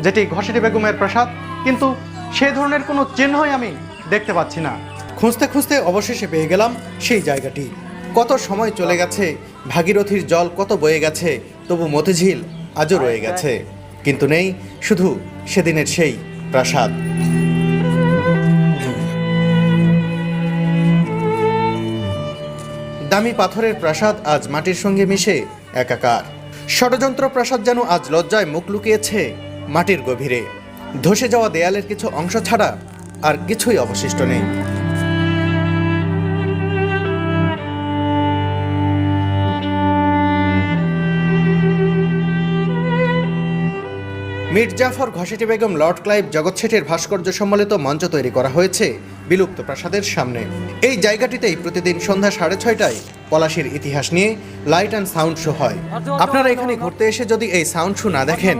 যেটি ঘসেটি বেগমের প্রাসাদ, কিন্তু সে ধরনের কোনো চিহ্নই আমি দেখতে পাচ্ছি না। খুঁজতে খুঁজতে অবশেষে পেয়ে গেলাম সেই জায়গাটি। কত সময় চলে গেছে, ভাগীরথীর জল কত বয়ে গেছে, তবু মতিঝিল আজও রয়ে গেছে, কিন্তু নেই শুধু সেদিনের সেই প্রাসাদ। দামি পাথরের প্রাসাদ আজ মাটির সঙ্গে মিশে একাকার। ষড়যন্ত্র প্রাসাদ যেন আজ লজ্জায় মুখ লুকিয়েছে মাটির গভীরে। ধসে যাওয়া দেয়ালের কিছু অংশ ছাড়া আর কিছুই অবশিষ্ট নেই। মীর জাফর, ঘসেটি বেগম, লর্ড ক্লাইভ, জগৎ শেঠের ভাস্কর্য সম্বলিত মঞ্চ তৈরি করা হয়েছে বিলুপ্ত প্রাসাদের সামনে। এই জায়গাটিতেই প্রতিদিন সন্ধ্যা 6:30টায় পলাশীর ইতিহাস নিয়ে লাইট অ্যান্ড সাউন্ড শো হয়। আপনারা এখানে ঘুরতে এসে যদি এই সাউন্ড শো না দেখেন